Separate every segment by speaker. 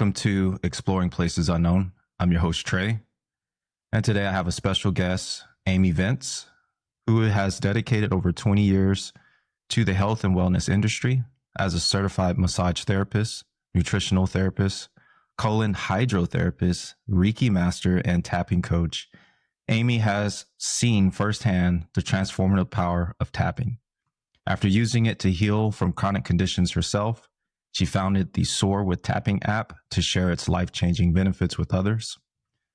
Speaker 1: Welcome to Exploring Places Unknown. I'm your host, Trey. And today I have a special guest, Amy Vincze, who has dedicated over 20 years to the health and wellness industry as a certified massage therapist, nutritional therapist, colon hydrotherapist, Reiki master, and tapping coach. Amy has seen firsthand the transformative power of tapping. After using it to heal from chronic conditions herself, she founded the Soar with Tapping app to share its life-changing benefits with others.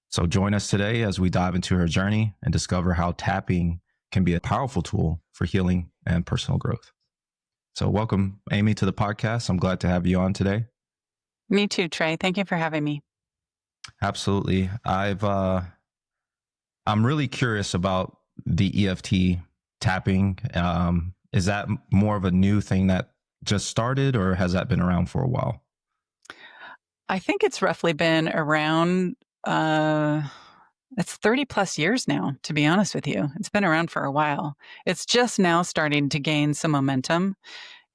Speaker 1: So join us today as we dive into her journey and discover how tapping can be a powerful tool for healing and personal growth. So welcome, Amy, to the podcast. I'm glad to have you on today.
Speaker 2: Me too, Trey. Thank you for having me.
Speaker 1: Absolutely. I'm really curious about the EFT tapping. Is that more of a new thing that just started, or has that been around for a while?
Speaker 2: I think it's roughly been around, it's 30 plus years now, to be honest with you. It's been around for a while. It's just now starting to gain some momentum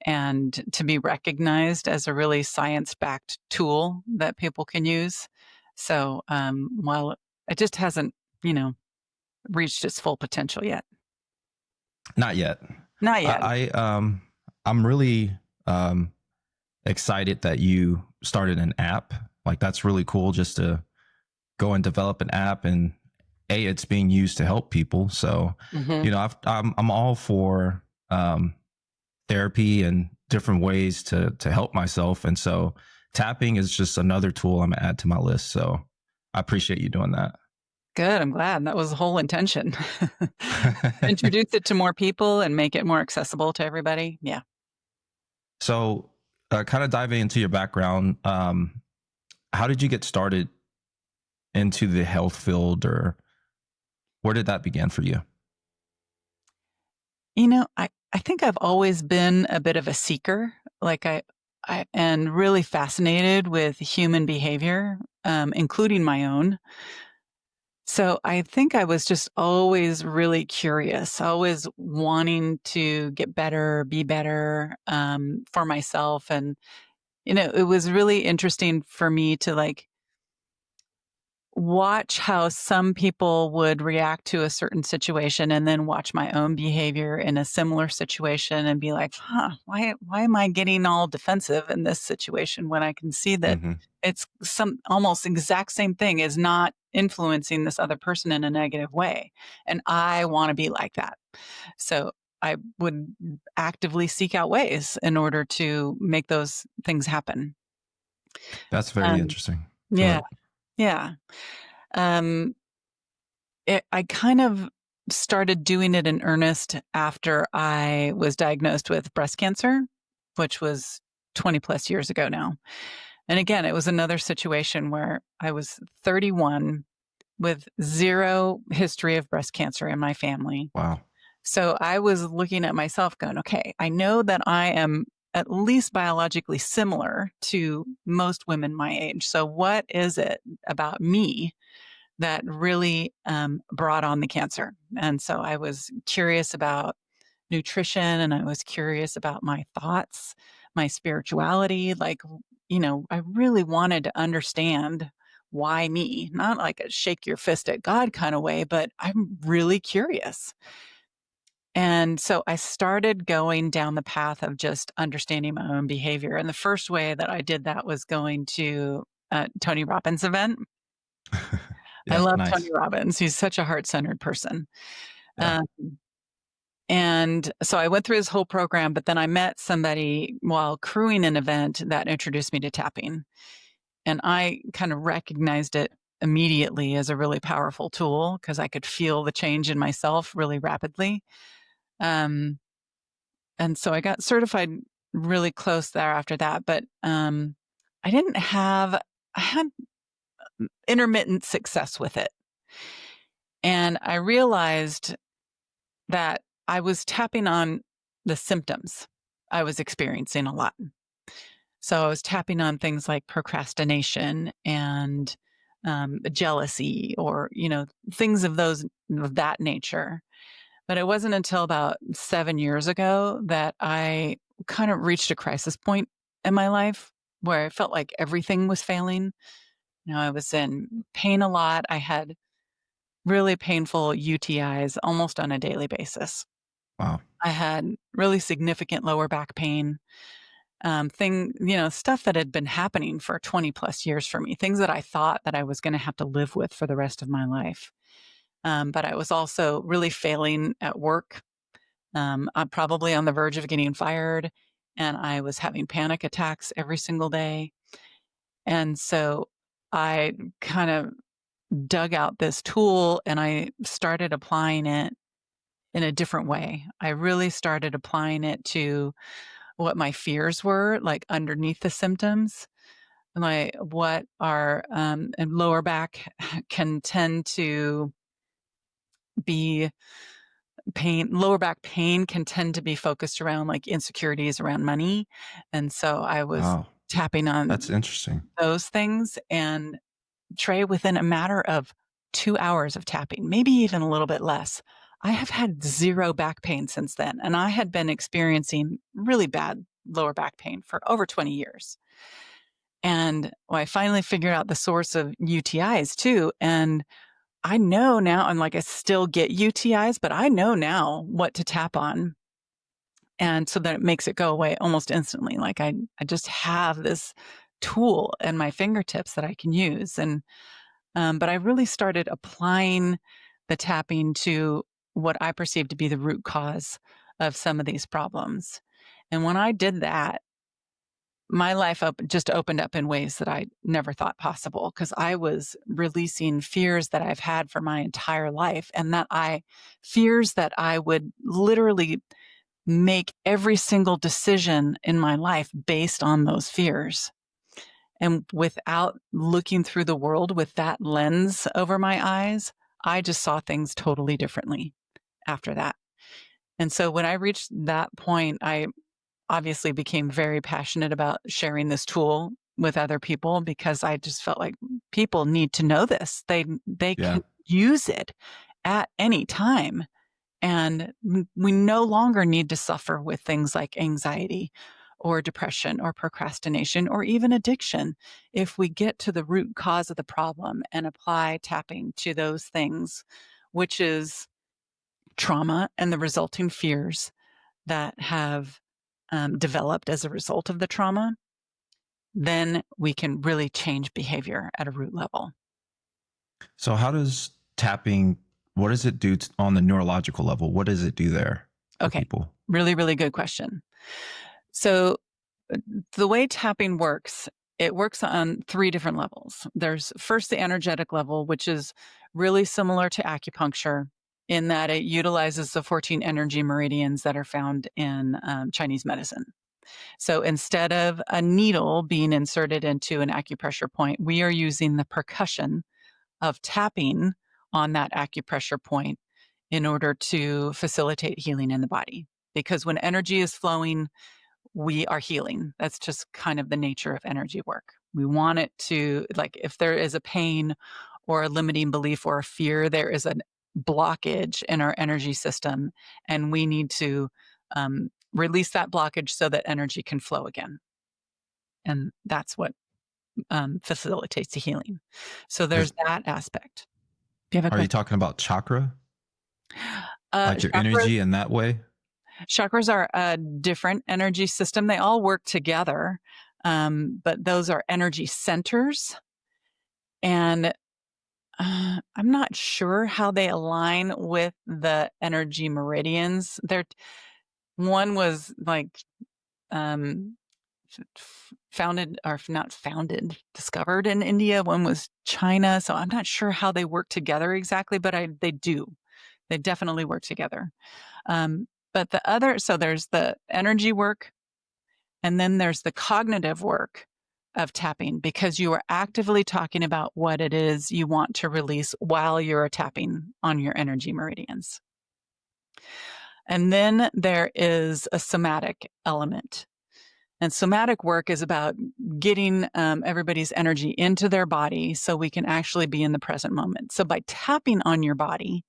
Speaker 2: and to be recognized as a really science-backed tool that people can use. So while it just hasn't, reached its full potential yet.
Speaker 1: Not yet.
Speaker 2: Not yet.
Speaker 1: I'm really excited that you started an app. Like, that's really cool, just to go and develop an app, and it's being used to help people. So, I'm all for therapy and different ways to help myself. And so tapping is just another tool I'm gonna add to my list. So I appreciate you doing that.
Speaker 2: Good. I'm glad. That was the whole intention. Introduce it to more people and make it more accessible to everybody. Yeah.
Speaker 1: So kind of diving into your background, how did you get started into the health field, or where did that begin for you?
Speaker 2: I think I've always been a bit of a seeker. Like I and really fascinated with human behavior, including my own. So I think I was just always really curious, always wanting to get better, be better, for myself. And, it was really interesting for me to watch how some people would react to a certain situation, and then watch my own behavior in a similar situation and be like, why am I getting all defensive in this situation when I can see that it's some almost exact same thing is not influencing this other person in a negative way. And I want to be like that. So I would actively seek out ways in order to make those things happen.
Speaker 1: That's very interesting.
Speaker 2: Yeah. Yeah. I kind of started doing it in earnest after I was diagnosed with breast cancer, which was 20 plus years ago now. And again, it was another situation where I was 31 with zero history of breast cancer in my family.
Speaker 1: Wow.
Speaker 2: So I was looking at myself going, okay, I know that I am at least biologically similar to most women my age. So what is it about me that really brought on the cancer? And so I was curious about nutrition, and I was curious about my thoughts, my spirituality. I really wanted to understand why me, not like a shake your fist at God kind of way, but I'm really curious. And so I started going down the path of just understanding my own behavior. And the first way that I did that was going to a Tony Robbins event. I love
Speaker 1: Nice.
Speaker 2: Tony Robbins. He's such a heart-centered person.
Speaker 1: Yeah.
Speaker 2: And so I went through his whole program, but then I met somebody while crewing an event that introduced me to tapping. And I kind of recognized it immediately as a really powerful tool because I could feel the change in myself really rapidly. And so I got certified really close there after that, but I had intermittent success with it. And I realized that I was tapping on the symptoms I was experiencing a lot. So I was tapping on things like procrastination and jealousy, or things of that nature. But it wasn't until about 7 years ago that I kind of reached a crisis point in my life where I felt like everything was failing. I was in pain a lot. I had really painful UTIs almost on a daily basis.
Speaker 1: Wow.
Speaker 2: I had really significant lower back pain, stuff that had been happening for 20 plus years for me, things that I thought that I was going to have to live with for the rest of my life. But I was also really failing at work. I'm probably on the verge of getting fired, and I was having panic attacks every single day. And so I kind of dug out this tool and I started applying it in a different way. I really started applying it to what my fears were, like underneath the symptoms. Like what are and lower back can tend to be pain. Lower back pain can tend to be focused around like insecurities around money, and so I was
Speaker 1: Wow.
Speaker 2: tapping
Speaker 1: That's
Speaker 2: on
Speaker 1: interesting.
Speaker 2: those things. And Trey, within a matter of 2 hours of tapping, maybe even a little bit less, I have had 0 back pain since then, and I had been experiencing really bad lower back pain for over 20 years. And I finally figured out the source of UTIs too, and I know now, I'm like, I still get UTIs, but I know now what to tap on, and so that it makes it go away almost instantly. Like I just have this tool at my fingertips that I can use. And but I really started applying the tapping to what I perceive to be the root cause of some of these problems. And when I did that, my life just opened up in ways that I never thought possible, because I was releasing fears that I've had for my entire life, and fears that I would literally make every single decision in my life based on those fears. And without looking through the world with that lens over my eyes, I just saw things totally differently after that. And so when I reached that point, I obviously became very passionate about sharing this tool with other people, because I just felt like people need to know this. They
Speaker 1: Yeah.
Speaker 2: can use it at any time. And we no longer need to suffer with things like anxiety or depression or procrastination or even addiction if we get to the root cause of the problem and apply tapping to those things, which is trauma and the resulting fears that have developed as a result of the trauma. Then we can really change behavior at a root level.
Speaker 1: So how does tapping, what does it do on the neurological level? What does it do there for
Speaker 2: Okay,
Speaker 1: people?
Speaker 2: really, really good question. So the way tapping works, it works on 3 different levels. There's first the energetic level, which is really similar to acupuncture in that it utilizes the 14 energy meridians that are found in Chinese medicine. So instead of a needle being inserted into an acupressure point, we are using the percussion of tapping on that acupressure point in order to facilitate healing in the body. Because when energy is flowing, we are healing. That's just kind of the nature of energy work. We want it to, like, if there is a pain or a limiting belief or a fear, there is a blockage in our energy system, and we need to release that blockage so that energy can flow again. And that's what facilitates the healing. So there's
Speaker 1: Is,
Speaker 2: that aspect. Do you have a
Speaker 1: are you
Speaker 2: question?
Speaker 1: talking about chakra? Like your
Speaker 2: Chakras,
Speaker 1: energy in that way?
Speaker 2: chakras are a different energy system. They all work together, but those are energy centers. And I'm not sure how they align with the energy meridians. One was like um, founded, or not founded, discovered in India. One was China. So I'm not sure how they work together exactly, but they do. They definitely work together. But so there's the energy work, and then there's the cognitive work of tapping, because you are actively talking about what it is you want to release while you're tapping on your energy meridians. And then there is a somatic element. And somatic work is about getting everybody's energy into their body so we can actually be in the present moment. So by tapping on your body,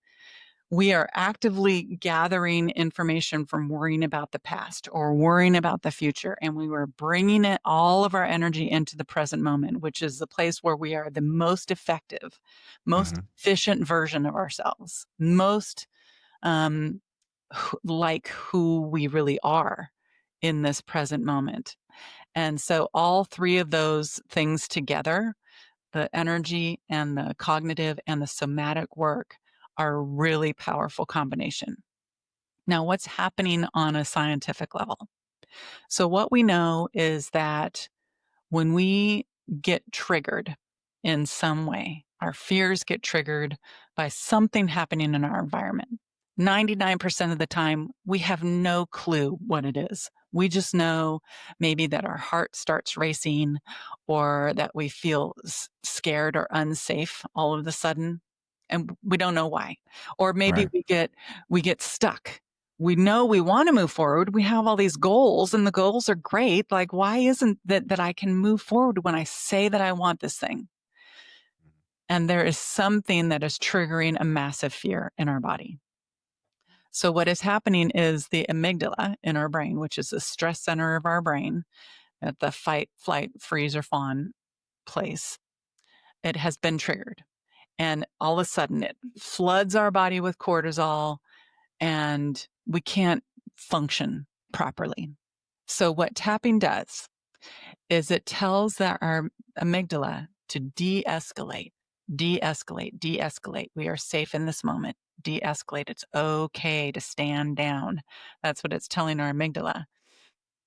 Speaker 2: we are actively gathering information from worrying about the past or worrying about the future. And we were bringing it, all of our energy into the present moment, which is the place where we are the most effective, most
Speaker 1: Hmm.
Speaker 2: efficient version of ourselves, most like who we really are in this present moment. And so all three of those things together, the energy and the cognitive and the somatic work, are a really powerful combination. Now, what's happening on a scientific level? So what we know is that when we get triggered in some way, our fears get triggered by something happening in our environment. 99% of the time, we have no clue what it is. We just know maybe that our heart starts racing or that we feel scared or unsafe all of a sudden, and we don't know why. Or maybe
Speaker 1: Right.
Speaker 2: we get stuck. We know we want to move forward. We have all these goals and the goals are great. Like, why isn't that I can move forward when I say that I want this thing? And there is something that is triggering a massive fear in our body. So what is happening is the amygdala in our brain, which is the stress center of our brain at the fight, flight, freeze, or fawn place, it has been triggered. And all of a sudden it floods our body with cortisol and we can't function properly. So what tapping does is it tells our amygdala to de-escalate, de-escalate, de-escalate. We are safe in this moment. De-escalate. It's okay to stand down. That's what it's telling our amygdala.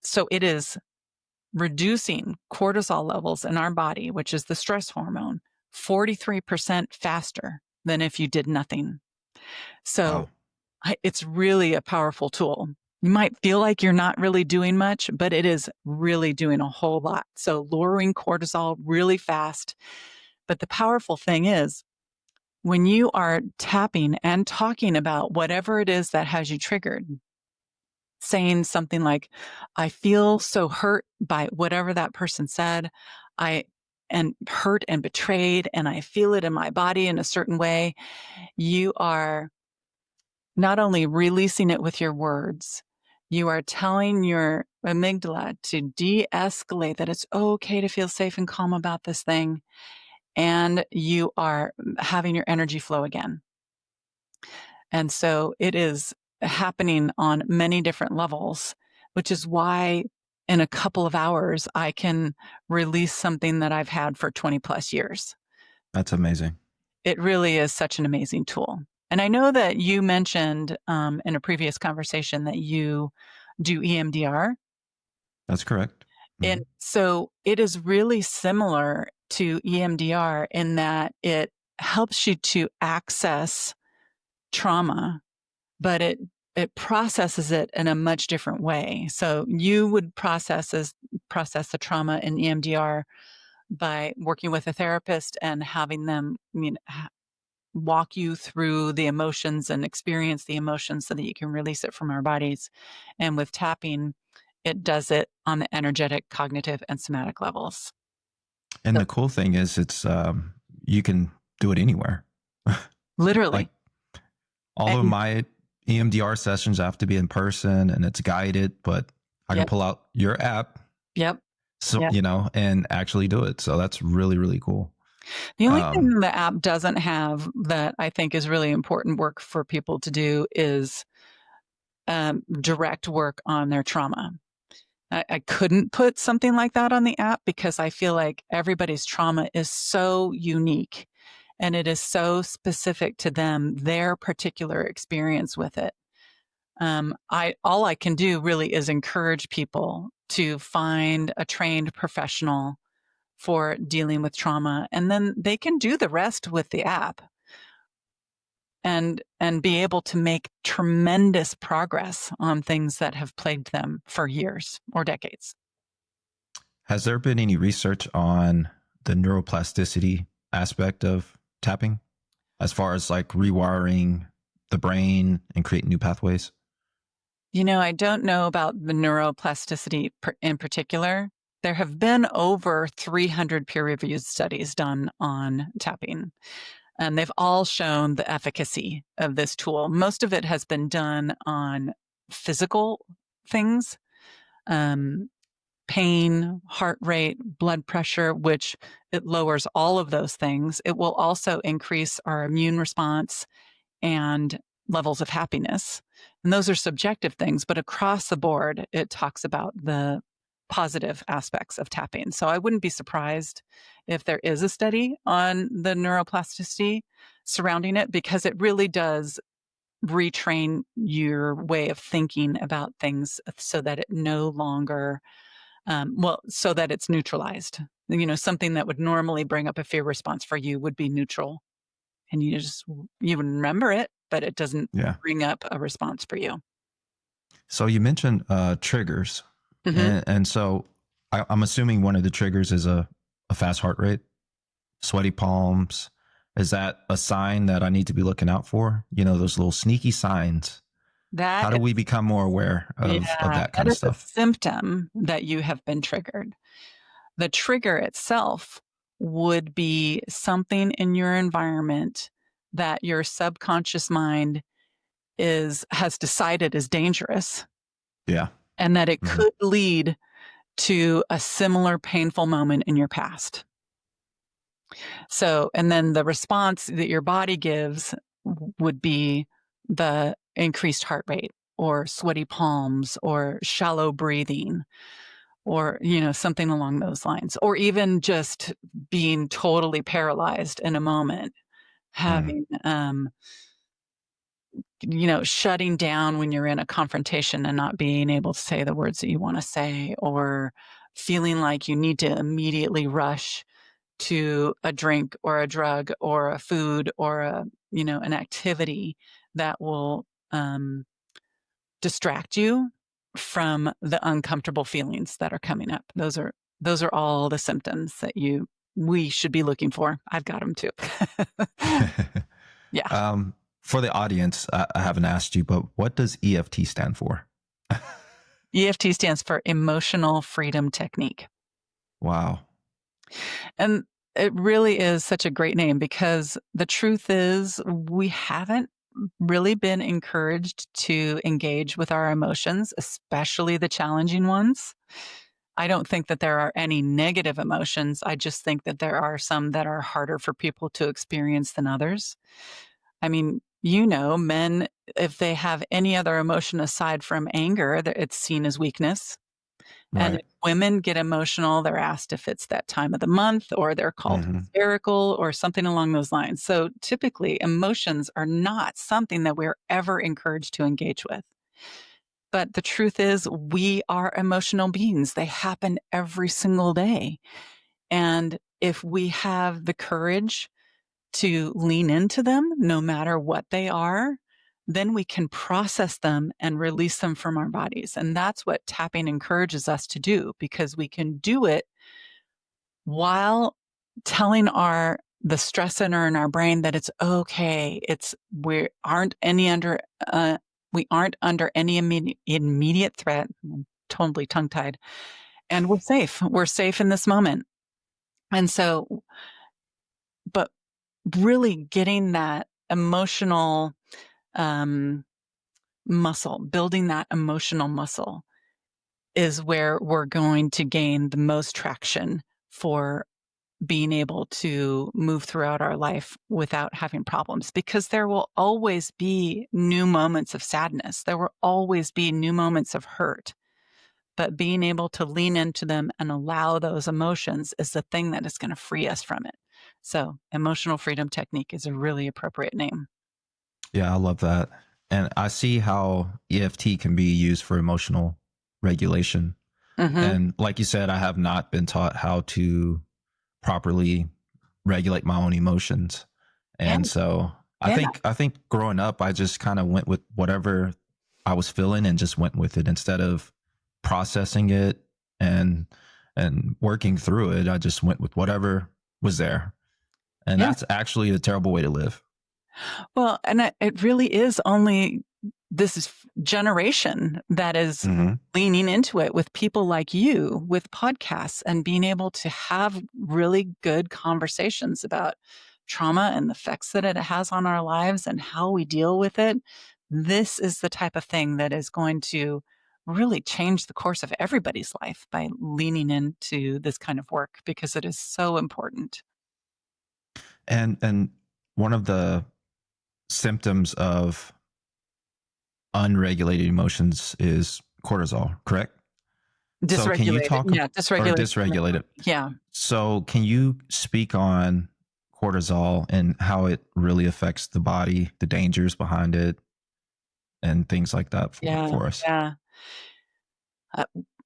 Speaker 2: So it is reducing cortisol levels in our body, which is the stress hormone, 43% faster than if you did nothing. So
Speaker 1: Wow.
Speaker 2: it's really a powerful tool. You might feel like you're not really doing much, but it is really doing a whole lot. So lowering cortisol really fast. But the powerful thing is when you are tapping and talking about whatever it is that has you triggered, saying something like, I feel so hurt by whatever that person said. And hurt and betrayed, and I feel it in my body in a certain way. You are not only releasing it with your words, you are telling your amygdala to de-escalate, that it's okay to feel safe and calm about this thing. And you are having your energy flow again. And so it is happening on many different levels, which is why in a couple of hours, I can release something that I've had for 20 plus years.
Speaker 1: That's amazing.
Speaker 2: It really is such an amazing tool. And I know that you mentioned in a previous conversation that you do EMDR.
Speaker 1: That's correct.
Speaker 2: And
Speaker 1: Hmm.
Speaker 2: so it is really similar to EMDR in that it helps you to access trauma, but it processes it in a much different way. So you would process the trauma in EMDR by working with a therapist and having them, walk you through the emotions and experience the emotions so that you can release it from our bodies. And with tapping, it does it on the energetic, cognitive, and somatic levels.
Speaker 1: And
Speaker 2: So
Speaker 1: the cool thing is, it's you can do it anywhere.
Speaker 2: literally.
Speaker 1: Like all of
Speaker 2: And
Speaker 1: my EMDR sessions have to be in person and it's guided, but I can
Speaker 2: yep,
Speaker 1: pull out your app,
Speaker 2: yep,
Speaker 1: so
Speaker 2: yep.
Speaker 1: and actually do it. So that's really really cool.
Speaker 2: The only
Speaker 1: Um,
Speaker 2: thing the app doesn't have that I think is really important work for people to do is direct work on their trauma. I couldn't put something like that on the app because I feel like everybody's trauma is so unique and it is so specific to them, their particular experience with it. All I can do really is encourage people to find a trained professional for dealing with trauma, and then they can do the rest with the app and be able to make tremendous progress on things that have plagued them for years or decades.
Speaker 1: has there been any research on the neuroplasticity aspect of tapping, as far as like rewiring the brain and creating new pathways?
Speaker 2: I don't know about the neuroplasticity in particular. There have been over 300 peer-reviewed studies done on tapping. And they've all shown the efficacy of this tool. Most of it has been done on physical things, pain, heart rate, blood pressure, which it lowers all of those things. It will also increase our immune response and levels of happiness. And those are subjective things, but across the board, it talks about the positive aspects of tapping. So I wouldn't be surprised if there is a study on the neuroplasticity surrounding it, because it really does retrain your way of thinking about things so that it no longer, so that it's neutralized. Something that would normally bring up a fear response for you would be neutral, and you remember it, but it doesn't
Speaker 1: Yeah.
Speaker 2: bring up a response for you.
Speaker 1: So you mentioned triggers.
Speaker 2: Mm-hmm.
Speaker 1: And so I'm assuming one of the triggers is a fast heart rate, sweaty palms. Is that a sign that I need to be looking out for? Those little sneaky signs. How do we become more aware of that kind of
Speaker 2: is a
Speaker 1: stuff?
Speaker 2: symptom that you have been triggered. The trigger itself would be something in your environment that your subconscious mind has decided is dangerous.
Speaker 1: Yeah.
Speaker 2: And that it could lead to a similar painful moment in your past. So, and then the response that your body gives would be the increased heart rate, or sweaty palms, or shallow breathing, or, something along those lines, or even just being totally paralyzed in a moment, having, shutting down when you're in a confrontation and not being able to say the words that you want to say, or feeling like you need to immediately rush to a drink or a drug or a food or an activity that will distract you from the uncomfortable feelings that are coming up. Those are all the symptoms that we should be looking for. I've got them too. Yeah.
Speaker 1: For the audience, I haven't asked you, but what does EFT stand for?
Speaker 2: EFT stands for Emotional Freedom Technique.
Speaker 1: Wow.
Speaker 2: And it really is such a great name, because the truth is we haven't really been encouraged to engage with our emotions, especially the challenging ones. I don't think that there are any negative emotions. I just think that there are some that are harder for people to experience than others. I mean, men, if they have any other emotion aside from anger, it's seen as weakness. And
Speaker 1: Right.
Speaker 2: if women get emotional, they're asked if it's that time of the month, or they're called hysterical or something along those lines. So typically, emotions are not something that we're ever encouraged to engage with. But the truth is, we are emotional beings. They happen every single day. And if we have the courage to lean into them, no matter what they are, then we can process them and release them from our bodies. And that's what tapping encourages us to do, because we can do it while telling the stress center in our brain that it's okay. We aren't under any immediate threat. I'm totally tongue-tied. And we're safe. We're safe in this moment. And so, but really getting that emotional muscle, building that emotional muscle, is where we're going to gain the most traction for being able to move throughout our life without having problems, because there will always be new moments of sadness. There will always be new moments of hurt, but being able to lean into them and allow those emotions is the thing that is going to free us from it. So Emotional Freedom Technique is a really appropriate name.
Speaker 1: Yeah, I love that. And I see how EFT can be used for emotional regulation. And like you said, I have not been taught how to properly regulate my own emotions. And so I think growing up, I just kind of went with whatever I was feeling and just went with it instead of processing it and working through it. I just went with whatever was there. And that's actually a terrible way to live.
Speaker 2: Well, and it really is only this generation that is leaning into it, with people like you, with podcasts, and being able to have really good conversations about trauma and the effects that it has on our lives and how we deal with it, this is the type of thing that is going to really change the course of everybody's life by leaning into this kind of work because it is so important.
Speaker 1: And one of the symptoms of unregulated emotions is cortisol, correct? So can you
Speaker 2: Dysregulated.
Speaker 1: talk
Speaker 2: Yeah,
Speaker 1: or
Speaker 2: dysregulated.
Speaker 1: dysregulated?
Speaker 2: Yeah.
Speaker 1: So can you speak on cortisol and how it really affects the body, the dangers behind it, and things like that
Speaker 2: Yeah.
Speaker 1: for us?
Speaker 2: Yeah. Uh,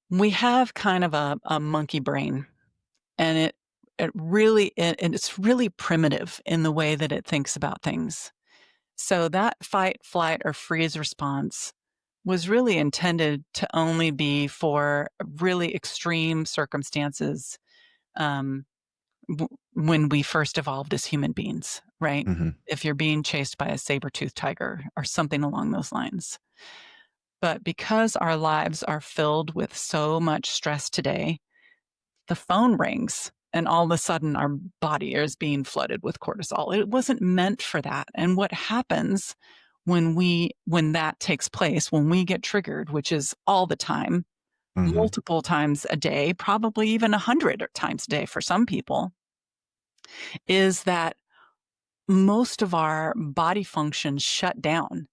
Speaker 2: we have kind of a monkey brain, and it's really primitive in the way that it thinks about things. So that fight, flight, or freeze response was really intended to only be for really extreme circumstances, um, when we first evolved as human beings, right?
Speaker 1: Hmm.
Speaker 2: If you're being chased by a saber-toothed tiger or something along those lines. But because our lives are filled with so much stress today, the phone rings and all of a sudden our body is being flooded with cortisol. It wasn't meant for that. And what happens when that takes place, when we get triggered, which is all the time,
Speaker 1: Hmm.
Speaker 2: multiple times a day, probably even 100 times a day for some people, is that most of our body functions shut down.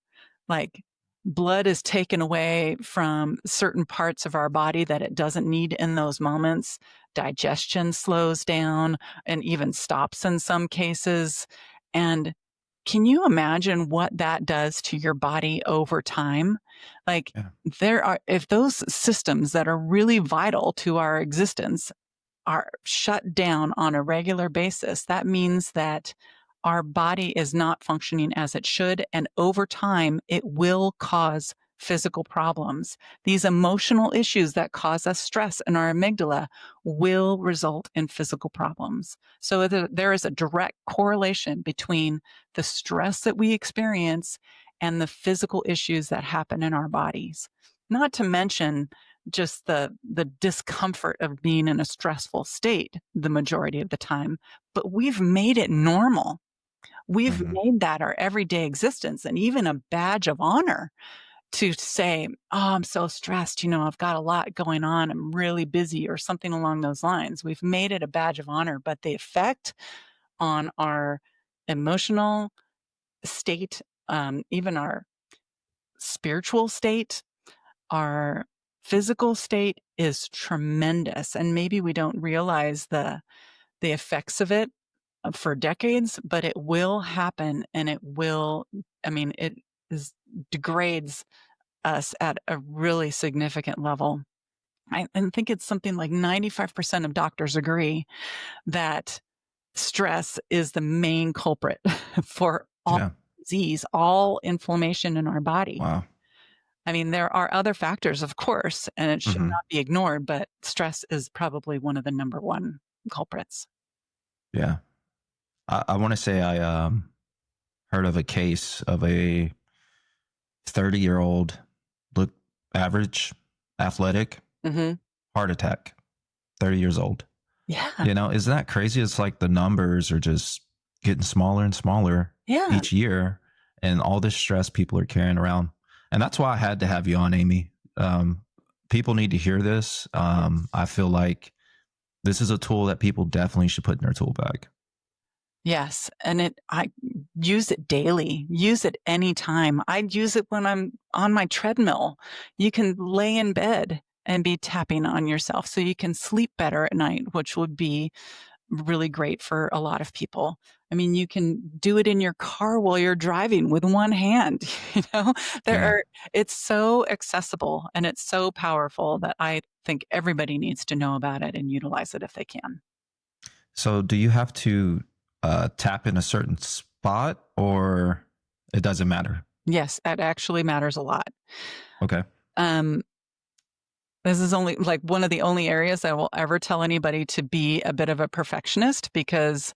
Speaker 2: Like, blood is taken away from certain parts of our body that it doesn't need in those moments. Digestion slows down and even stops in some cases. And can you imagine what that does to your body over time? Like,
Speaker 1: Yeah.
Speaker 2: if those systems that are really vital to our existence are shut down on a regular basis, that means that our body is not functioning as it should. And over time, it will cause physical problems. These emotional issues that cause us stress in our amygdala will result in physical problems. So there is a direct correlation between the stress that we experience and the physical issues that happen in our bodies. Not to mention just the discomfort of being in a stressful state the majority of the time, but we've made it normal. We've
Speaker 1: Hmm.
Speaker 2: made that our everyday existence and even a badge of honor to say, "Oh, I'm so stressed, I've got a lot going on. I'm really busy," or something along those lines. We've made it a badge of honor, but the effect on our emotional state, even our spiritual state, our physical state is tremendous, and maybe we don't realize the effects of it for decades, but it will happen, and it is degrades us at a really significant level. I think it's something like 95% of doctors agree that stress is the main culprit for all
Speaker 1: Yeah.
Speaker 2: disease, all inflammation in our body.
Speaker 1: Wow.
Speaker 2: I mean, there are other factors, of course, and it should
Speaker 1: Hmm.
Speaker 2: not be ignored, but stress is probably one of the number one culprits.
Speaker 1: Yeah. I want to say I heard of a case of a 30-year-old, look average, athletic,
Speaker 2: Mhm.
Speaker 1: heart attack, 30 years old.
Speaker 2: Yeah.
Speaker 1: Isn't that crazy? It's like the numbers are just getting smaller and smaller
Speaker 2: Yeah.
Speaker 1: each year, and all this stress people are carrying around. And that's why I had to have you on, Amy. People need to hear this.
Speaker 2: Yes.
Speaker 1: I feel like this is a tool that people definitely should put in their tool bag.
Speaker 2: Yes, and I use it daily, use it anytime. I use it when I'm on my treadmill. You can lay in bed and be tapping on yourself so you can sleep better at night, which would be really great for a lot of people. I mean, you can do it in your car while you're driving with one hand, you know? There
Speaker 1: Yeah.
Speaker 2: are It's so accessible and it's so powerful that I think everybody needs to know about it and utilize it if they can.
Speaker 1: So, do you have to tap in a certain spot, or it doesn't matter?
Speaker 2: Yes, it actually matters a lot.
Speaker 1: Okay.
Speaker 2: Um, this is only like one of the only areas I will ever tell anybody to be a bit of a perfectionist because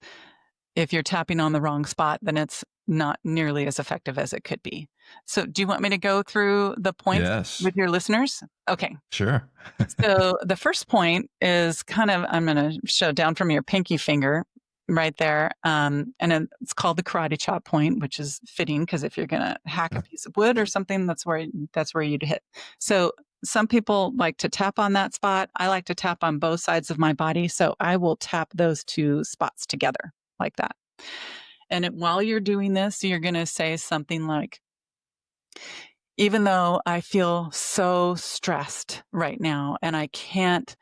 Speaker 2: if you're tapping on the wrong spot, then it's not nearly as effective as it could be. So, do you want me to go through the points
Speaker 1: Yes.
Speaker 2: with your listeners? Okay.
Speaker 1: Sure.
Speaker 2: So, the first point is kind of, I'm going to show down from your pinky finger. right there. And it's called the karate chop point, which is fitting because if you're going to hack a piece of wood or something, that's where you'd hit. So some people like to tap on that spot. I like to tap on both sides of my body. So I will tap those two spots together like that. And while you're doing this, you're going to say something like, even though I feel so stressed right now and I can't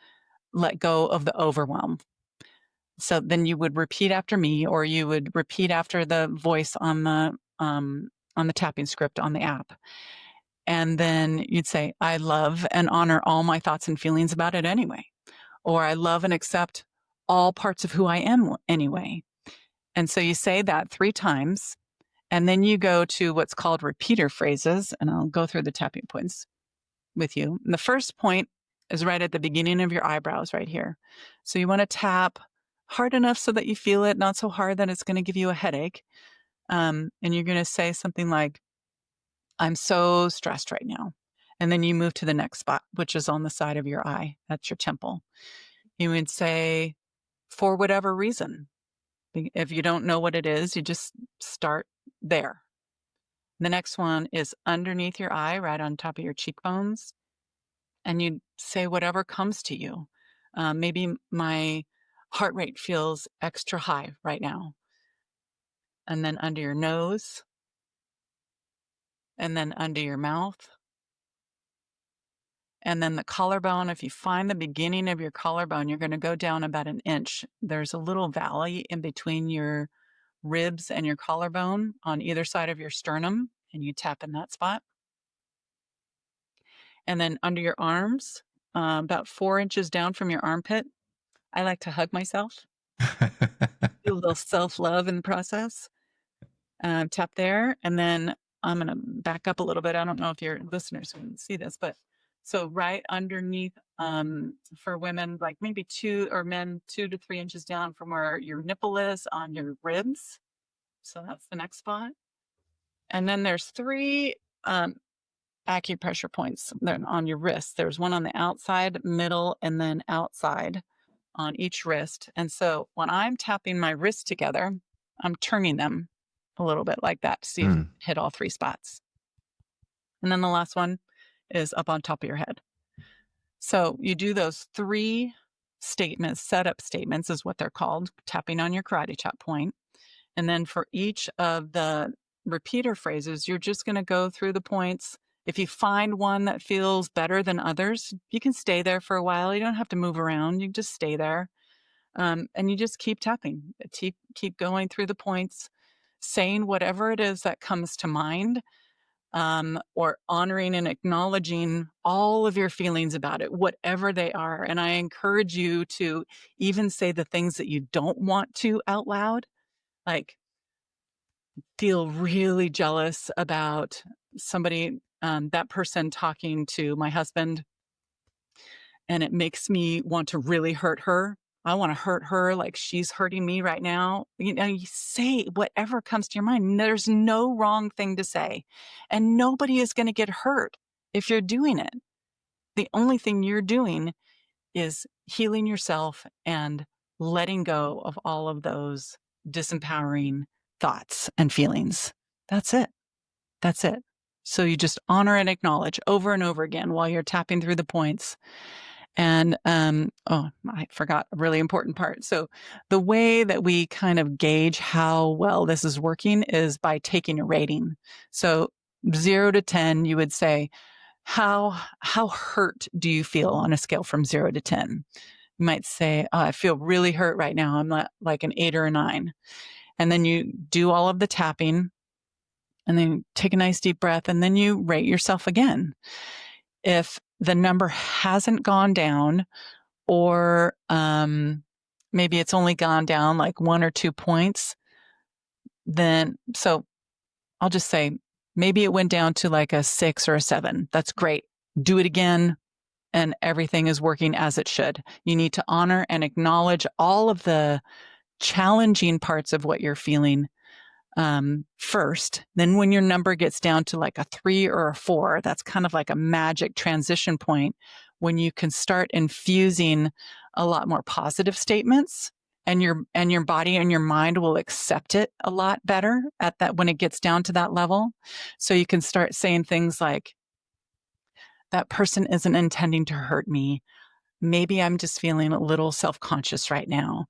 Speaker 2: let go of the overwhelm. So then you would repeat after me, or you would repeat after the voice on the tapping script on the app. And then you'd say, I love and honor all my thoughts and feelings about it anyway. Or I love and accept all parts of who I am anyway. And so you say that 3 times, and then you go to what's called repeater phrases, and I'll go through the tapping points with you. And the first point is right at the beginning of your eyebrows right here. So you want to tap hard enough so that you feel it, not so hard that it's going to give you a headache. And you're going to say something like, I'm so stressed right now. And then you move to the next spot, which is on the side of your eye. That's your temple. You would say, for whatever reason. If you don't know what it is, you just start there. The next one is underneath your eye, right on top of your cheekbones. And you say whatever comes to you. Maybe my heart rate feels extra high right now. And then under your nose. And then under your mouth. And then the collarbone, if you find the beginning of your collarbone, you're going to go down about 1 inch. There's a little valley in between your ribs and your collarbone on either side of your sternum, and you tap in that spot. And then under your arms, about 4 inches down from your armpit, I like to hug myself. Do a little self-love in the process. Tap there, and then I'm going to back up a little bit. I don't know if your listeners can see this, but so right underneath, for women, like maybe 2, or men 2 to 3 inches down from where your nipple is on your ribs. So that's the next spot. And then there's 3 acupressure points on your wrist. There's one on the outside, middle, and then outside on each wrist. And so when I'm tapping my wrists together, I'm turning them a little bit like that to see if you hit all 3 spots. And then the last one is up on top of your head. So you do those 3 statements, setup statements is what they're called, tapping on your karate chop point. And then for each of the repeater phrases, you're just going to go through the points. If you find one that feels better than others, you can stay there for a while. You don't have to move around. You just stay there. And you just keep tapping, keep going through the points, saying whatever it is that comes to mind, or honoring and acknowledging all of your feelings about it, whatever they are. And I encourage you to even say the things that you don't want to out loud, like feel really jealous about somebody, that person talking to my husband, and it makes me want to really hurt her. I want to hurt her like she's hurting me right now. You know, you say whatever comes to your mind. There's no wrong thing to say, and nobody is going to get hurt if you're doing it. The only thing you're doing is healing yourself and letting go of all of those disempowering thoughts and feelings. That's it. That's it. So you just honor and acknowledge over and over again while you're tapping through the points. And, oh, I forgot a really important part. So the way that we kind of gauge how well this is working is by taking a rating. So 0 to 10, you would say, how hurt do you feel on a scale from 0 to 10? You might say, oh, I feel really hurt right now. I'm like an 8 or a 9. And then you do all of the tapping, and then take a nice deep breath, and then you rate yourself again. If the number hasn't gone down, or maybe it's only gone down like 1 or 2 points, then so I'll just say maybe it went down to like a 6 or a 7. That's great. Do it again, and everything is working as it should. You need to honor and acknowledge all of the challenging parts of what you're feeling first. Then when your number gets down to like a 3 or a 4, that's kind of like a magic transition point when you can start infusing a lot more positive statements and your body and your mind will accept it a lot better at that when it gets down to that level. So you can start saying things like, that person isn't intending to hurt me. Maybe I'm just feeling a little self-conscious right now.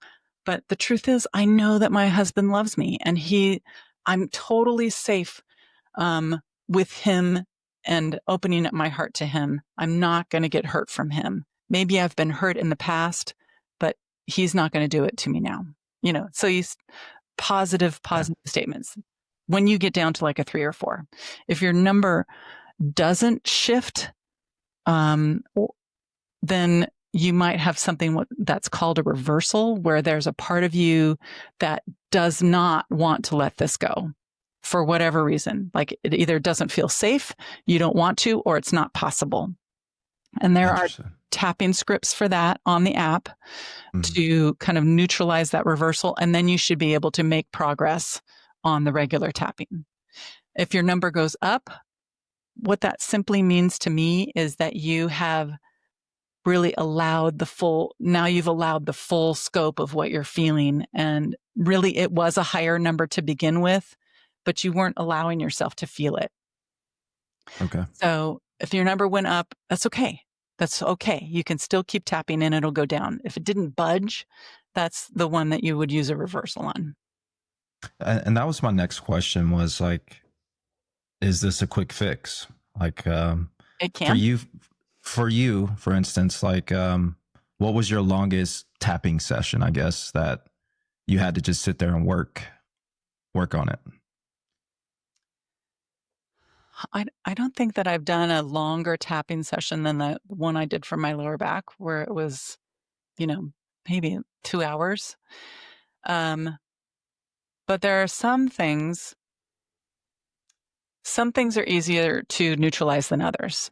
Speaker 2: But the truth is, I know that my husband loves me, and I'm totally safe with him and opening up my heart to him. I'm not going to get hurt from him. Maybe I've been hurt in the past, but he's not going to do it to me now. So positive statements. When you get down to like a 3 or 4, if your number doesn't shift, then you might have something that's called a reversal, where there's a part of you that does not want to let this go for whatever reason. Like it either doesn't feel safe, you don't want to, or it's not possible. And there are tapping scripts for that on the app to kind of neutralize that reversal. And then you should be able to make progress on the regular tapping. If your number goes up, what that simply means to me is that you have really allowed you've allowed the full scope of what you're feeling. And really it was a higher number to begin with, but you weren't allowing yourself to feel it.
Speaker 1: Okay.
Speaker 2: So if your number went up, that's okay. That's okay. You can still keep tapping and it'll go down. If it didn't budge, that's the one that you would use a reversal on.
Speaker 1: And that was my next question, was like, is this a quick fix? Like,
Speaker 2: it can.
Speaker 1: For you, for instance, like, what was your longest tapping session, I guess, that you had to just sit there and work on it?
Speaker 2: I don't think that I've done a longer tapping session than the one I did for my lower back, where it was, maybe 2 hours. But there are some things are easier to neutralize than others.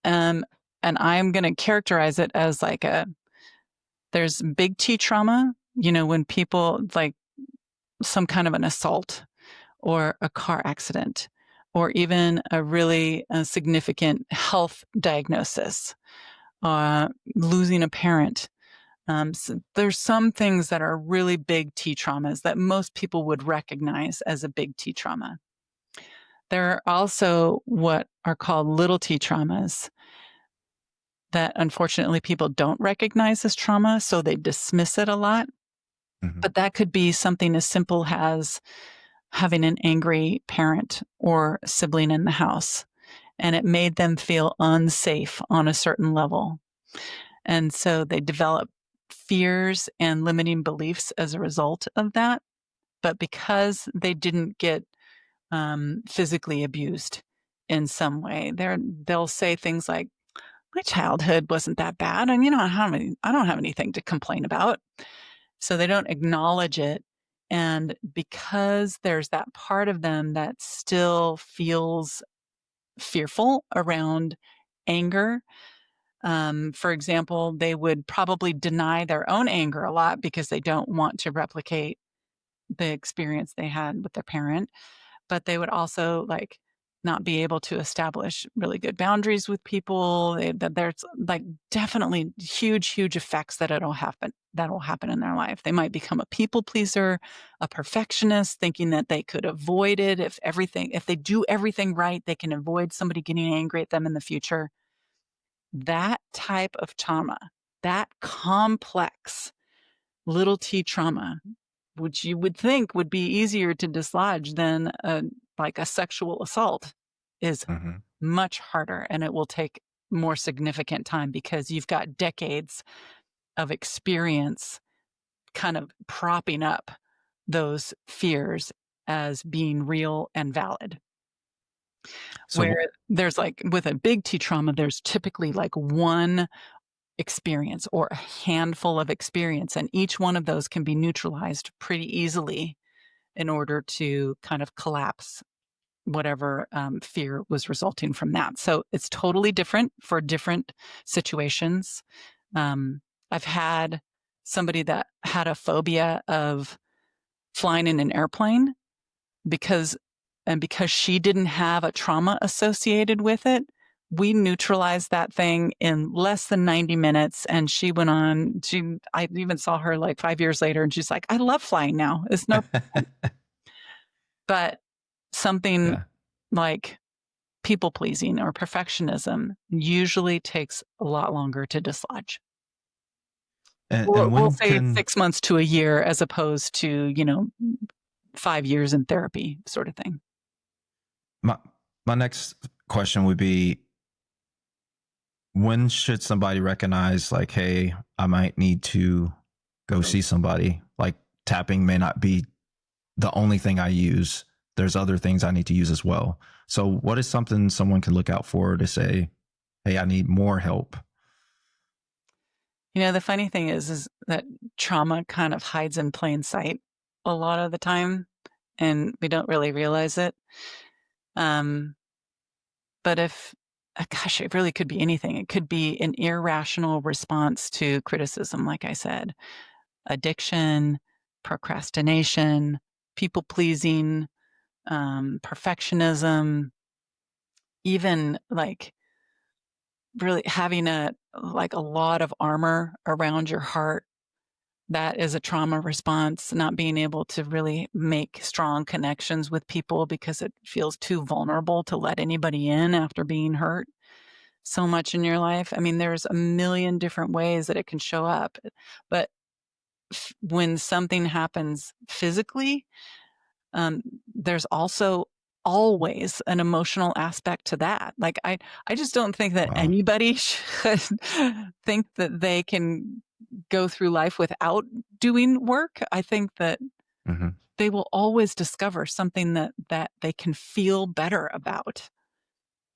Speaker 2: And I'm going to characterize it as like there's big T trauma, when people, like some kind of an assault or a car accident, or even a really significant health diagnosis, losing a parent. So there's some things that are really big T traumas that most people would recognize as a big T trauma. There are also what are called little T traumas that unfortunately people don't recognize as trauma, so they dismiss it a lot. But that could be something as simple as having an angry parent or sibling in the house, and it made them feel unsafe on a certain level. And so they develop fears and limiting beliefs as a result of that. But because they didn't get physically abused in some way, they'll say things like, my childhood wasn't that bad, and I don't have anything to complain about. So they don't acknowledge it. And because there's that part of them that still feels fearful around anger, for example, they would probably deny their own anger a lot because they don't want to replicate the experience they had with their parent. But they would also not be able to establish really good boundaries with people. There's definitely huge effects that'll happen in their life. They might become a people pleaser, a perfectionist, thinking that they could avoid it. If they do everything right, they can avoid somebody getting angry at them in the future. That type of trauma, that complex little T trauma, which you would think would be easier to dislodge than a sexual assault, is much harder, and it will take more significant time because you've got decades of experience kind of propping up those fears as being real and valid. Where there's with a big T trauma, there's typically one experience or a handful of experience, and each one of those can be neutralized pretty easily in order to kind of collapse whatever fear was resulting from that. So it's totally different for different situations. I've had somebody that had a phobia of flying in an airplane because she didn't have a trauma associated with it, we neutralized that thing in less than 90 minutes. And she went on, I even saw her like 5 years later, and she's like, I love flying now. It's no, but something
Speaker 1: Yeah.
Speaker 2: like people pleasing or perfectionism usually takes a lot longer to dislodge.
Speaker 1: And
Speaker 2: We'll
Speaker 1: when
Speaker 2: say
Speaker 1: can
Speaker 2: 6 months to a year as opposed to, 5 years in therapy sort of thing.
Speaker 1: my my next question would be, when should somebody recognize, like, hey, I might need to go see somebody? Like, tapping may not be the only thing I use. There's other things I need to use as well. So what is something someone can look out for to say, hey, I need more help?
Speaker 2: The funny thing is that trauma kind of hides in plain sight a lot of the time, and we don't really realize it. Um, but gosh, it really could be anything. It could be an irrational response to criticism, like I said, addiction, procrastination, people pleasing, perfectionism, even like really having a lot of armor around your heart. That is a trauma response, not being able to really make strong connections with people because it feels too vulnerable to let anybody in after being hurt so much in your life. I mean, there's a million different ways that it can show up. But when something happens physically, there's also always an emotional aspect to that. Like I just don't think that
Speaker 1: Wow.
Speaker 2: anybody should think that they can go through life without doing work. I think that
Speaker 1: Mm-hmm.
Speaker 2: they will always discover something that they can feel better about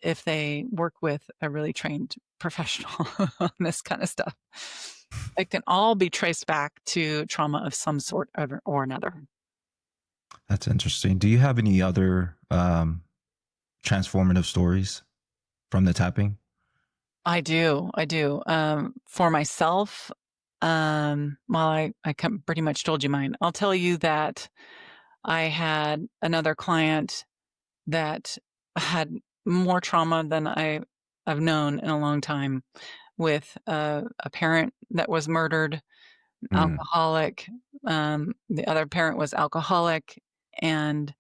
Speaker 2: if they work with a really trained professional on this kind of stuff. It can all be traced back to trauma of some sort or another.
Speaker 1: That's interesting. Do you have any other transformative stories from the tapping?
Speaker 2: I do. I do. For myself, well, I pretty much told you mine. I'll tell you that I had another client that had more trauma than I've known in a long time, with a parent that was murdered,
Speaker 1: Mm,
Speaker 2: alcoholic. The other parent was alcoholic, and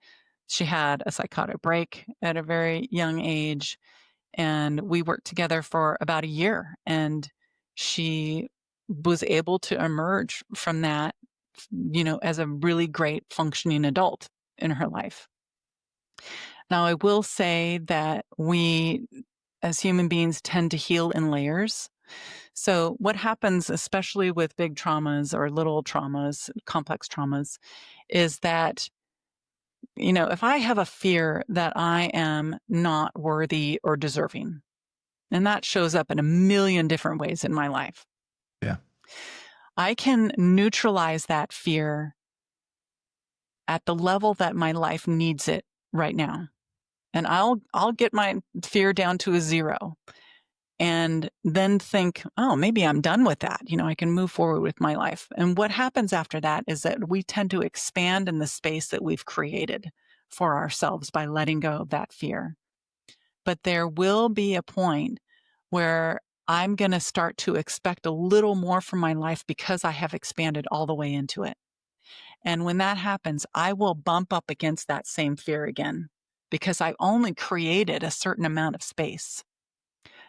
Speaker 2: she had a psychotic break at a very young age. And we worked together for about a year, and she was able to emerge from that, as a really great functioning adult in her life. Now, I will say that we as human beings tend to heal in layers. So what happens, especially with big traumas or little traumas, complex traumas, is that, if I have a fear that I am not worthy or deserving, and that shows up in a million different ways in my life,
Speaker 1: yeah.
Speaker 2: I can neutralize that fear at the level that my life needs it right now. And I'll get my fear down to a 0, and then think, oh, maybe I'm done with that. I can move forward with my life. And what happens after that is that we tend to expand in the space that we've created for ourselves by letting go of that fear. But there will be a point where I'm going to start to expect a little more from my life because I have expanded all the way into it. And when that happens, I will bump up against that same fear again because I've only created a certain amount of space.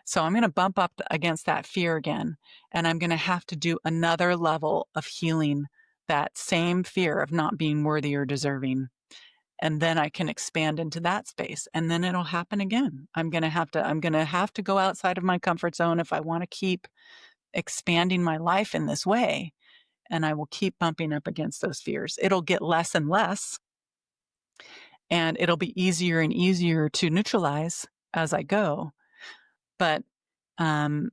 Speaker 2: So I'm going to bump up against that fear again, and I'm going to have to do another level of healing that same fear of not being worthy or deserving. And then I can expand into that space, and then it'll happen again. I'm going to have to go outside of my comfort zone if I want to keep expanding my life in this way, and I will keep bumping up against those fears. It'll get less and less, and it'll be easier and easier to neutralize as I go. But um,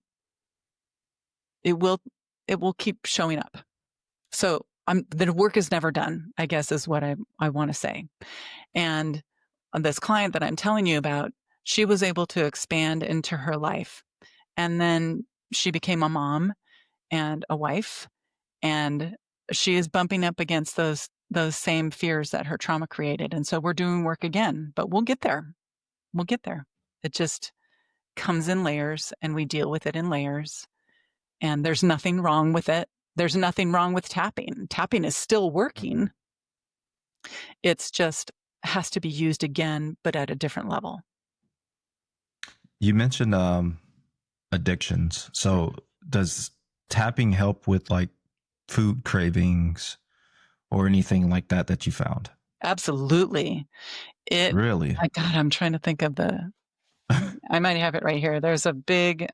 Speaker 2: it will keep showing up. So the work is never done, I guess, is what I want to say. And this client that I'm telling you about, she was able to expand into her life. And then she became a mom and a wife. And she is bumping up against those same fears that her trauma created. And so we're doing work again, but we'll get there. We'll get there. It just, comes in layers, and we deal with it in layers. And there's nothing wrong with it. There's nothing wrong with tapping. Tapping is still working. It's just has to be used again, but at a different level.
Speaker 1: You mentioned addictions. So does tapping help with like food cravings or anything like that that you found?
Speaker 2: Absolutely. It
Speaker 1: Really?
Speaker 2: my God, I'm trying to think of I might have it right here. There was a big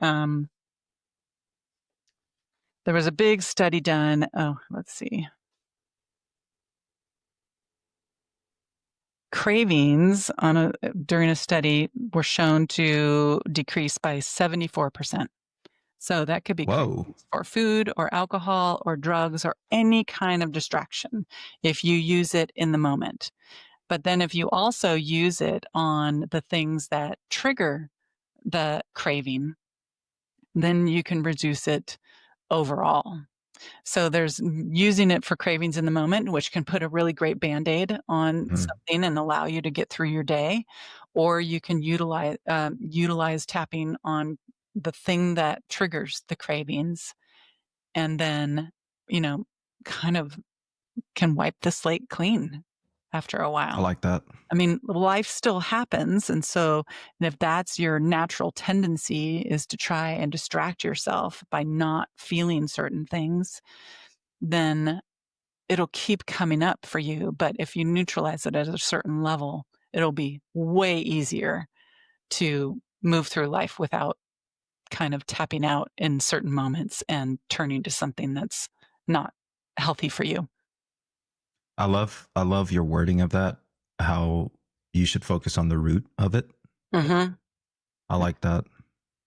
Speaker 2: study done. Oh, let's see. Cravings during a study were shown to decrease by 74%. So that could be
Speaker 1: Whoa.
Speaker 2: cravings for food or alcohol or drugs or any kind of distraction if you use it in the moment. But then if you also use it on the things that trigger the craving, then you can reduce it overall. So there's using it for cravings in the moment, which can put a really great Band-Aid on
Speaker 1: Mm.
Speaker 2: something and allow you to get through your day, or you can utilize tapping on the thing that triggers the cravings, and then, you know, kind of can wipe the slate clean after a
Speaker 1: I
Speaker 2: while.
Speaker 1: like that.
Speaker 2: I mean, life still happens, and if that's your natural tendency is to try and distract yourself by not feeling certain things, then it'll keep coming up for you. But if you neutralize it at a certain level, it'll be way easier to move through life without kind of tapping out in certain moments and turning to something that's not healthy for you.
Speaker 1: I love your wording of that. How you should focus on the root of it.
Speaker 2: Mhm.
Speaker 1: I like that.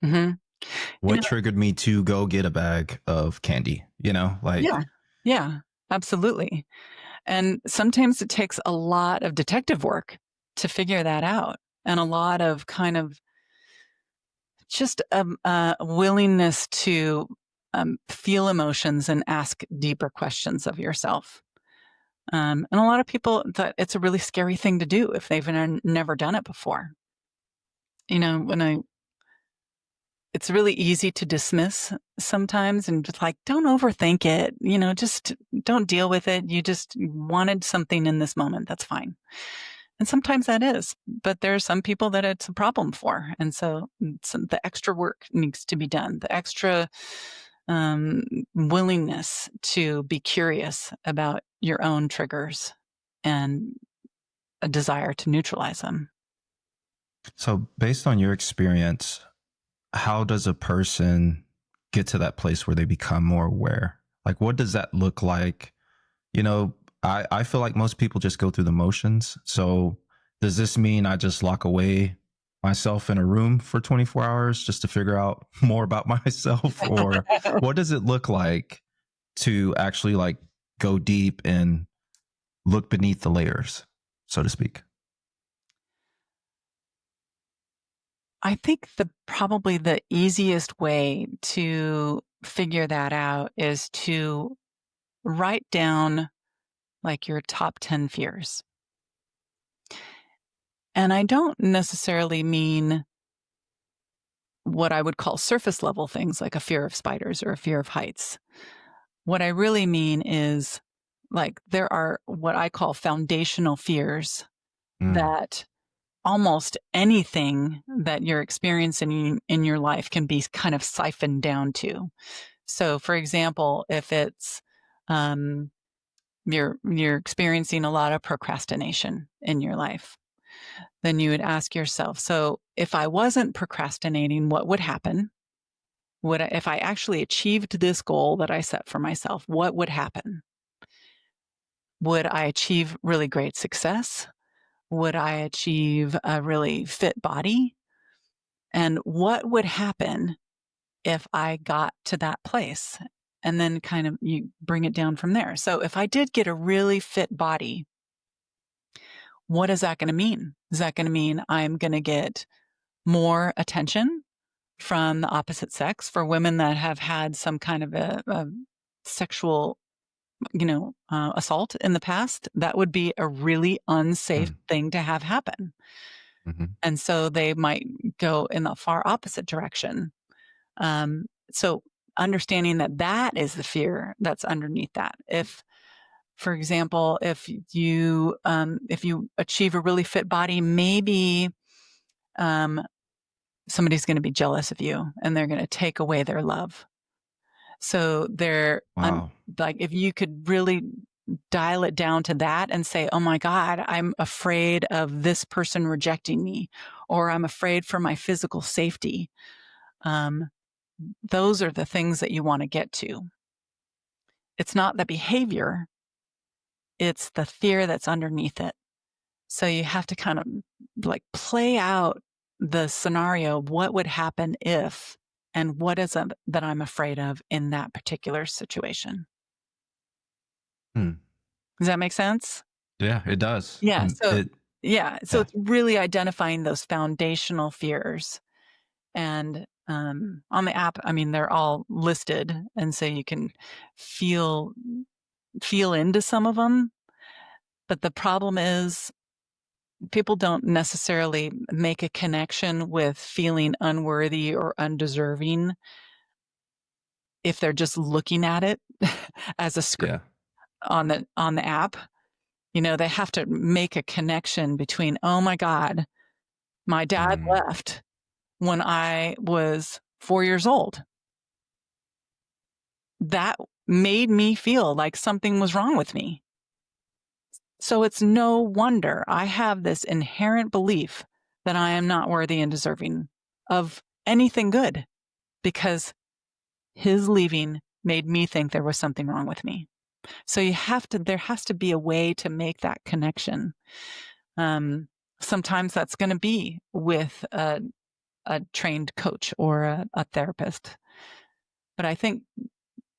Speaker 2: Mhm. You
Speaker 1: What
Speaker 2: know
Speaker 1: triggered me to go get a bag of candy?
Speaker 2: Yeah. Yeah, absolutely. And sometimes it takes a lot of detective work to figure that out, and a lot of kind of just a willingness to feel emotions and ask deeper questions of yourself. And a lot of people that it's a really scary thing to do if they've never done it before. You know, it's really easy to dismiss sometimes and just like, don't overthink it. Just don't deal with it. You just wanted something in this moment. That's fine. And sometimes that is, but there are some people that it's a problem for. And so the extra work needs to be done, the extra um, willingness to be curious about your own triggers and a desire to neutralize them.
Speaker 1: So, based on your experience, how does a person get to that place where they become more aware? Like, what does that look like? I feel like most people just go through the motions. So, does this mean I just lock away myself in a room for 24 hours just to figure out more about myself? Or what does it look like to actually like go deep and look beneath the layers, so to speak?
Speaker 2: I think probably the easiest way to figure that out is to write down like your top 10 fears. And I don't necessarily mean what I would call surface level things like a fear of spiders or a fear of heights. What I really mean is like there are what I call foundational fears
Speaker 1: Mm,
Speaker 2: that almost anything that you're experiencing in your life can be kind of siphoned down to. So, for example, if it's you're experiencing a lot of procrastination in your life, then you would ask yourself, so if I wasn't procrastinating, what would happen? If I actually achieved this goal that I set for myself, what would happen? Would I achieve really great success? Would I achieve a really fit body? And what would happen if I got to that place? And then kind of you bring it down from there. So if I did get a really fit body, what is that going to mean? Is that going to mean I'm going to get more attention from the opposite sex for women that have had some kind of a sexual, assault in the past? That would be a really unsafe
Speaker 1: mm.
Speaker 2: thing to have happen.
Speaker 1: Mhm.
Speaker 2: And so they might go in the far opposite direction. So understanding that that is the fear that's underneath that. If, for example, if you achieve a really fit body, maybe um, somebody's going to be jealous of you and they're going to take away their love. So
Speaker 1: Wow.
Speaker 2: like if you could really dial it down to that and say, oh my God, I'm afraid of this person rejecting me, or I'm afraid for my physical safety. Um, those are the things that you want to get to. It's not the behavior, it's the fear that's underneath it. So you have to kind of like play out the scenario. What would happen if, and what is it that I'm afraid of in that particular situation?
Speaker 1: Hmm.
Speaker 2: Does that make sense?
Speaker 1: Yeah, it does.
Speaker 2: Yeah.
Speaker 1: And
Speaker 2: So,
Speaker 1: it
Speaker 2: yeah. So
Speaker 1: yeah.
Speaker 2: it's really identifying those foundational fears. And on the app, I mean, they're all listed. And so you can feel into some of them. But the problem is people don't necessarily make a connection with feeling unworthy or undeserving if they're just looking at it as a script
Speaker 1: Yeah.
Speaker 2: on the app. You know, they have to make a connection between, oh my God, my dad
Speaker 1: Mm.
Speaker 2: left when I was 4 years old. That made me feel like something was wrong with me. So it's no wonder I have this inherent belief that I am not worthy and deserving of anything good because his leaving made me think there was something wrong with me. So there has to be a way to make that connection. Um, Sometimes that's going to be with a trained coach or a therapist. But I think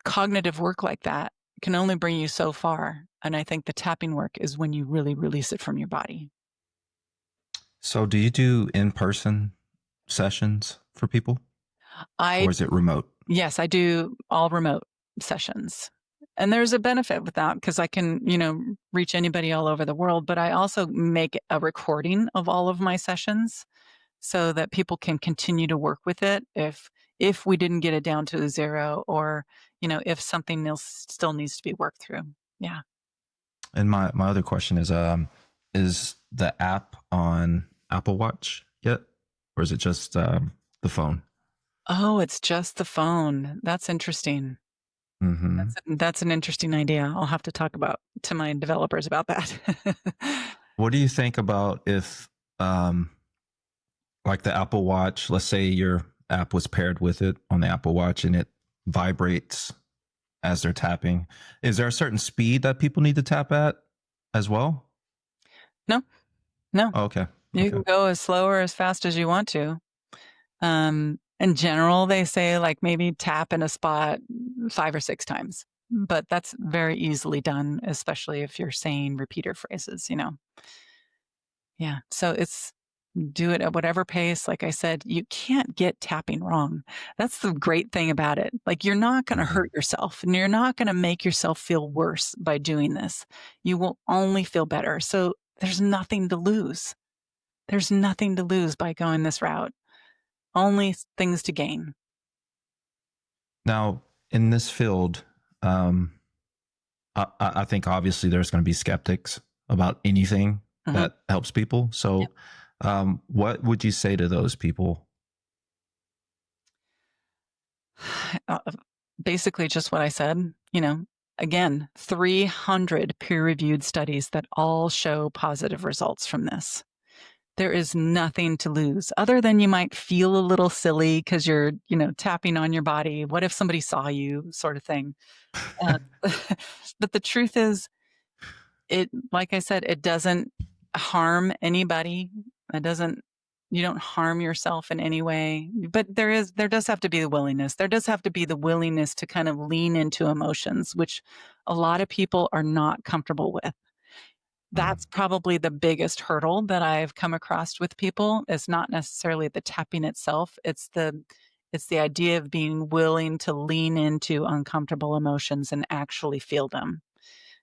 Speaker 2: cognitive work like that can only bring you so far. And I think the tapping work is when you really release it from your body.
Speaker 1: So do you do in-person sessions for people
Speaker 2: I
Speaker 1: or is it remote?
Speaker 2: Yes, I do all remote sessions. And there's a benefit with that because I can, reach anybody all over the world, but I also make a recording of all of my sessions so that people can continue to work with it if we didn't get it down to a zero, or, if something else still needs to be worked through. Yeah.
Speaker 1: And my other question is the app on Apple Watch yet? Or is it just the phone?
Speaker 2: Oh, it's just the phone. That's interesting.
Speaker 1: Hmm.
Speaker 2: That's an interesting idea. I'll have to talk about to my developers about that.
Speaker 1: What do you think about if um like the Apple Watch, let's say your app was paired with it on the Apple Watch and it vibrates as they're tapping. Is there a certain speed that people need to tap at as well?
Speaker 2: No, no.
Speaker 1: Oh, okay.
Speaker 2: You
Speaker 1: Okay.
Speaker 2: can go as slow or as fast as you want to. In general, they say like maybe tap in a spot 5 or 6 times, but that's very easily done, especially if you're saying repeater phrases. Yeah. So it's do it at whatever pace. Like I said, you can't get tapping wrong. That's the great thing about it. Like you're not going to
Speaker 1: Hmm.
Speaker 2: hurt yourself and you're not going to make yourself feel worse by doing this. You will only feel better. So there's nothing to lose. There's nothing to lose by going this route. Only things to gain.
Speaker 1: Now, in this field, um, I think obviously there's going to be skeptics about anything
Speaker 2: Mhm.
Speaker 1: that helps people.
Speaker 2: Yeah.
Speaker 1: So, what would you say to those people?
Speaker 2: Uh, Basically, just what I said. Again, 300 peer-reviewed studies that all show positive results from this. There is nothing to lose other than you might feel a little silly because you're, tapping on your body. What if somebody saw you, sort of thing. Uh, but the truth is, like I said, it doesn't harm anybody. It doesn't, you don't harm yourself in any way. But there does have to be the willingness. There does have to be the willingness to kind of lean into emotions, which a lot of people are not comfortable with.
Speaker 1: Mm.
Speaker 2: That's probably the biggest hurdle that I've come across with people is not necessarily the tapping itself. It's the idea of being willing to lean into uncomfortable emotions and actually feel them.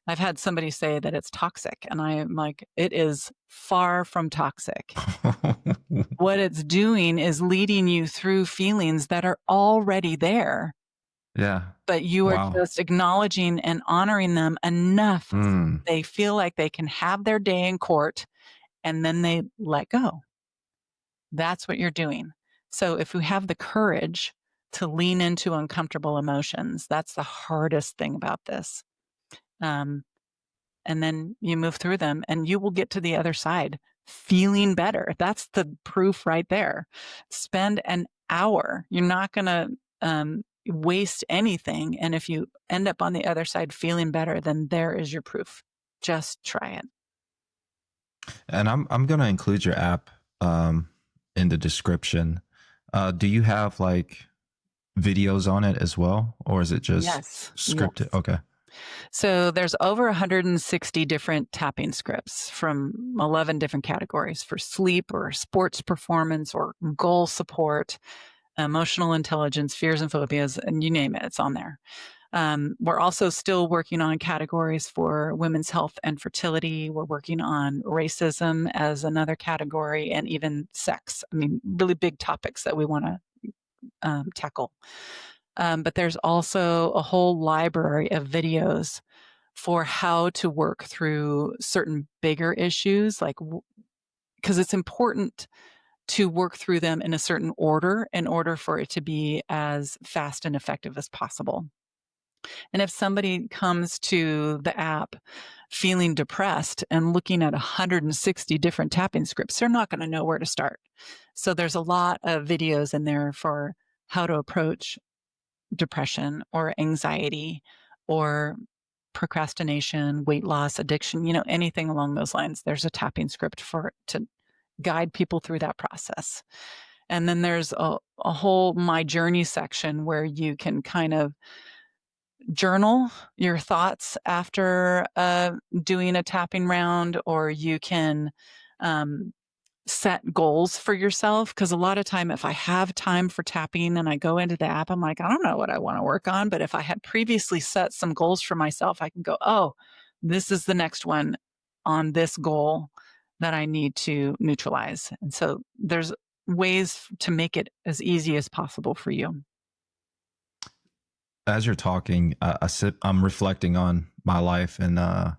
Speaker 2: I've had somebody say that it's toxic, and I am like, it is far from toxic. What it's doing is leading you through feelings that are already there,
Speaker 1: Yeah.
Speaker 2: but you are
Speaker 1: Wow.
Speaker 2: just acknowledging and honoring them enough so
Speaker 1: Mm.
Speaker 2: they feel like they can have their day in court, and then they let go. That's what you're doing. So if we have the courage to lean into uncomfortable emotions, that's the hardest thing about this. Um, and then you move through them and you will get to the other side feeling better. That's the proof right there. Spend an hour. You're not going to waste anything. And if you end up on the other side feeling better, then there is your proof. Just try it.
Speaker 1: And I'm gonna include your app in the description. Do you have like videos on it as well, or is it just
Speaker 2: Yes.
Speaker 1: scripted?
Speaker 2: Yes.
Speaker 1: Okay.
Speaker 2: So there's over 160 different tapping scripts from 11 different categories for sleep or sports performance or goal support, emotional intelligence, fears and phobias, and you name it, it's on there. We're also still working on categories for women's health and fertility. We're working on racism as another category, and even sex. I mean, really big topics that we want to tackle. But there's also a whole library of videos for how to work through certain bigger issues, like because it's important to work through them in a certain order in order for it to be as fast and effective as possible. And if somebody comes to the app feeling depressed and looking at 160 different tapping scripts, they're not going to know where to start. So there's a lot of videos in there for how to approach depression or anxiety or procrastination, weight loss, addiction, anything along those lines. There's a tapping script for to guide people through that process. And then there's a whole My Journey section where you can kind of journal your thoughts after doing a tapping round, or you can set goals for yourself. Because a lot of time, if I have time for tapping and I go into the app, I'm like, I don't know what I want to work on. But if I had previously set some goals for myself, I can go, oh, this is the next one on this goal that I need to neutralize. And so there's ways to make it as easy as possible for you.
Speaker 1: As you're talking, I'm reflecting on my life, and I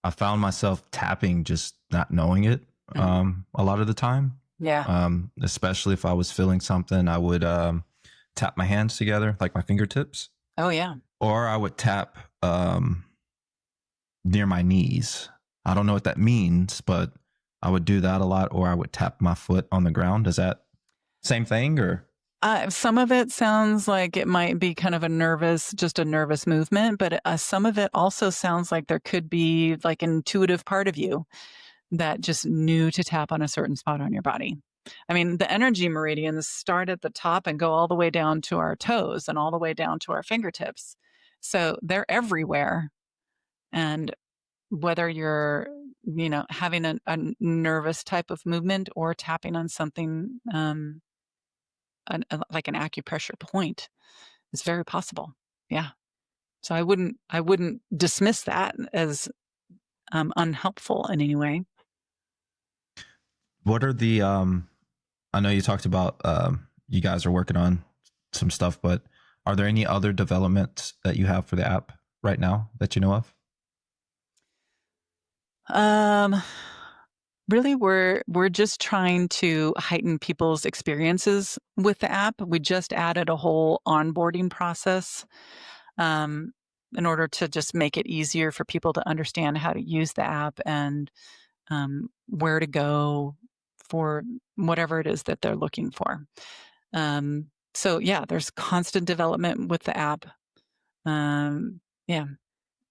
Speaker 1: found myself tapping, just not knowing it a lot of the time.
Speaker 2: Yeah.
Speaker 1: Especially if I was feeling something, I would tap my hands together, like my fingertips,
Speaker 2: Oh, yeah.
Speaker 1: or I would tap near my knees. I don't know what that means, but I would do that a lot, or I would tap my foot on the ground. Is that same thing, or?
Speaker 2: Some of it sounds like it might be kind of just a nervous movement, but some of it also sounds like there could be like an intuitive part of you that just knew to tap on a certain spot on your body. I mean, the energy meridians start at the top and go all the way down to our toes and all the way down to our fingertips. So they're everywhere. And whether you're, having a nervous type of movement or tapping on something, like an acupressure point, is very possible. Yeah. So I wouldn't dismiss that as unhelpful in any way.
Speaker 1: What are the I know you talked about you guys are working on some stuff, but are there any other developments that you have for the app right now that you know of?
Speaker 2: Really, we're just trying to heighten people's experiences with the app. We just added a whole onboarding process um, in order to just make it easier for people to understand how to use the app and where to go for whatever it is that they're looking for. So yeah, there's constant development with the app. Yeah,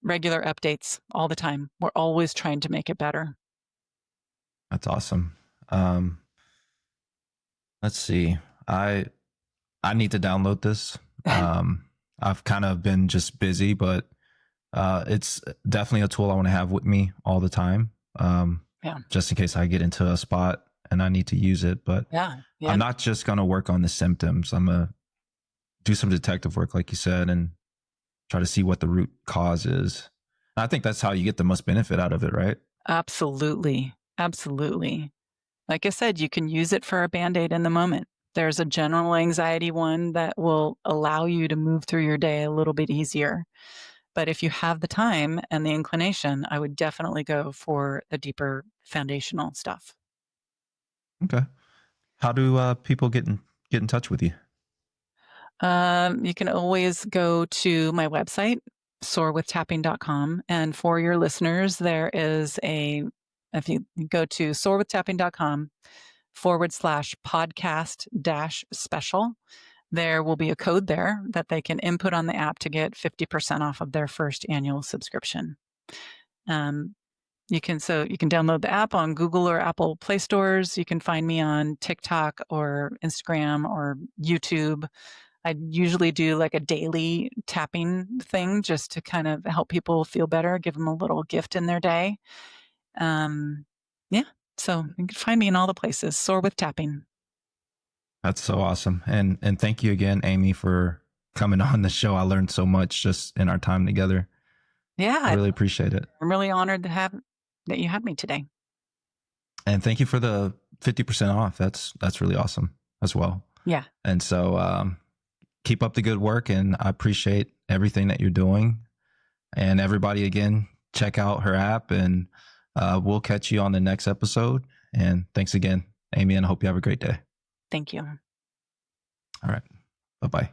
Speaker 2: regular updates all the time. We're always trying to make it better.
Speaker 1: That's awesome. Um, let's see. I need to download this. I've kind of been just busy, but it's definitely a tool I want to have with me all the time.
Speaker 2: Yeah.
Speaker 1: Just in case I get into a spot and I need to use it. But
Speaker 2: Yeah.
Speaker 1: I'm not just going to work on the symptoms. I'm going to do some detective work, like you said, and try to see what the root cause is. I think that's how you get the most benefit out of it, right?
Speaker 2: Absolutely. Absolutely. Like I said, you can use it for a Band-Aid in the moment. There's a general anxiety one that will allow you to move through your day a little bit easier. But if you have the time and the inclination, I would definitely go for the deeper foundational stuff.
Speaker 1: Okay. How do people get in touch with you?
Speaker 2: You can always go to my website, soarwithtapping.com. And for your listeners, there is if you go to soarwithtapping.com/podcast dash special, there will be a code there that they can input on the app to get 50% off of their first annual subscription. Um, you can download the app on Google or Apple Play stores. You can find me on TikTok or Instagram or YouTube. I usually do like a daily tapping thing just to kind of help people feel better, give them a little gift in their day. Um, yeah, so you can find me in all the places. Soar with tapping.
Speaker 1: That's so awesome. And thank you again, Amy, for coming on the show. I learned so much just in our time together. I
Speaker 2: Yeah,
Speaker 1: really appreciate it.
Speaker 2: I'm really honored to have that you had me today.
Speaker 1: And thank you for the 50% off. That's really awesome as well.
Speaker 2: Yeah,
Speaker 1: And so keep up the good work, and I appreciate everything that you're doing. And everybody, again, check out her app, and we'll catch you on the next episode. And thanks again, Amy, and I hope you have a great day.
Speaker 2: thank you.
Speaker 1: All right. Bye-bye.